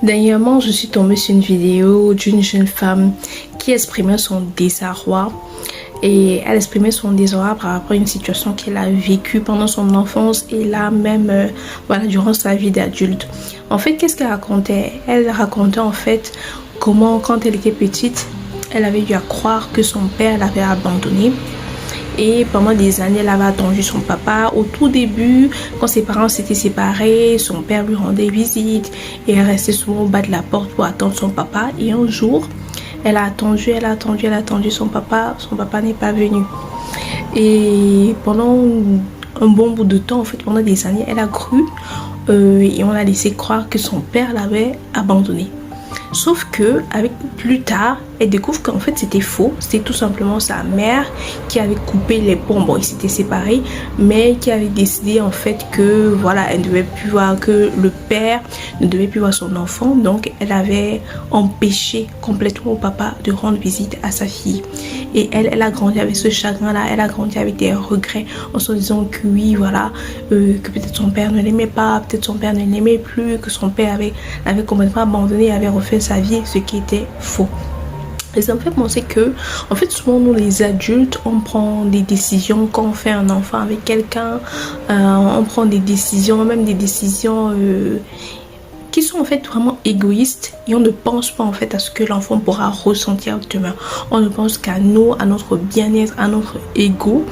Dernièrement, je suis tombée sur une vidéo d'une jeune femme qui exprimait son désarroi. Et elle exprimait son désarroi par rapport à une situation qu'elle a vécue pendant son enfance et là même voilà, durant sa vie d'adulte. En fait, qu'est-ce qu'elle racontait? Elle racontait en fait comment quand elle était petite, elle avait eu à croire que son père l'avait abandonnée. Et pendant des années, elle avait attendu son papa. Au tout début, quand ses parents s'étaient séparés, son père lui rendait visite. Et elle restait souvent au bas de la porte pour attendre son papa. Et un jour, elle a attendu son papa. Son papa n'est pas venu. Et pendant un bon bout de temps, en fait, pendant des années, elle a cru et on a laissé croire que son père l'avait abandonnée. Sauf que avec plus tard, elle découvre qu'en fait c'était faux. C'était tout simplement sa mère qui avait coupé les ponts. Bon, ils s'étaient séparés, mais qui avait décidé en fait que voilà, elle ne devait plus voir, que le père ne devait plus voir son enfant. Donc elle avait empêché complètement au papa de rendre visite à sa fille. Et elle a grandi avec ce chagrin-là, elle a grandi avec des regrets en se disant que oui, voilà, que peut-être son père ne l'aimait pas, peut-être son père ne l'aimait plus, que son père l'avait complètement abandonné, avait refait sa vie, ce qui était faux. Et ça me fait penser que, en fait, souvent nous les adultes, on prend des décisions quand on fait un enfant avec quelqu'un, on prend des décisions, même des décisions qui sont en fait vraiment égoïstes et on ne pense pas en fait à ce que l'enfant pourra ressentir demain. On ne pense qu'à nous, à notre bien-être, à notre ego,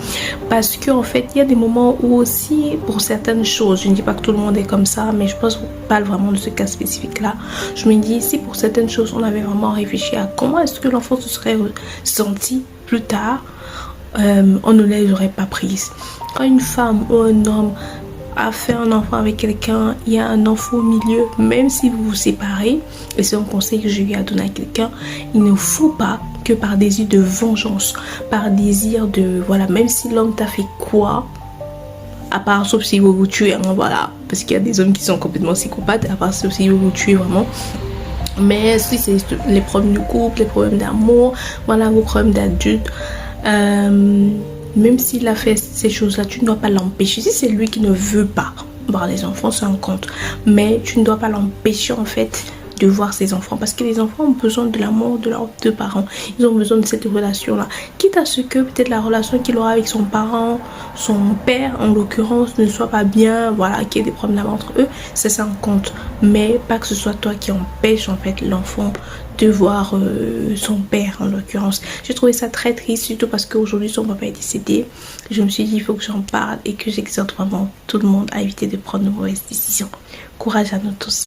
parce que en fait il y a des moments où aussi pour certaines choses, je ne dis pas que tout le monde est comme ça, mais je pense qu'on parle vraiment de ce cas spécifique là, je me dis si pour certaines choses on avait vraiment réfléchi à comment est-ce que l'enfant se serait senti plus tard, on ne les aurait pas prises. Quand une femme ou un homme a fait un enfant avec quelqu'un, il y a un enfant au milieu, même si vous vous séparez, et c'est un conseil que je lui ai donné à quelqu'un, il ne faut pas que par désir de vengeance, par désir de, voilà, même si l'homme t'a fait quoi, à part sauf s'il veut vous tuer, hein, voilà, parce qu'il y a des hommes qui sont complètement psychopathes, à part sauf s'il veut vous tuer vraiment. Mais si c'est les problèmes du couple, les problèmes d'amour, voilà, vos problèmes d'adulte, même s'il a fait ces choses-là, tu ne dois pas l'empêcher. Si c'est lui qui ne veut pas voir les enfants, c'est un compte. Mais tu ne dois pas l'empêcher en fait de voir ses enfants. Parce que les enfants ont besoin de l'amour de leurs deux parents. Ils ont besoin de cette relation-là. Quitte à ce que peut-être la relation qu'il aura avec son parent, son père en l'occurrence, ne soit pas bien, voilà, qu'il y ait des problèmes entre eux, c'est un compte. Mais pas que ce soit toi qui empêche en fait l'enfant de voir son père en l'occurrence. J'ai trouvé ça très triste, surtout parce qu'aujourd'hui son papa est décédé. Je me suis dit il faut que j'en parle et que j'exhorte vraiment tout le monde à éviter de prendre de mauvaises décisions. Courage à nous tous.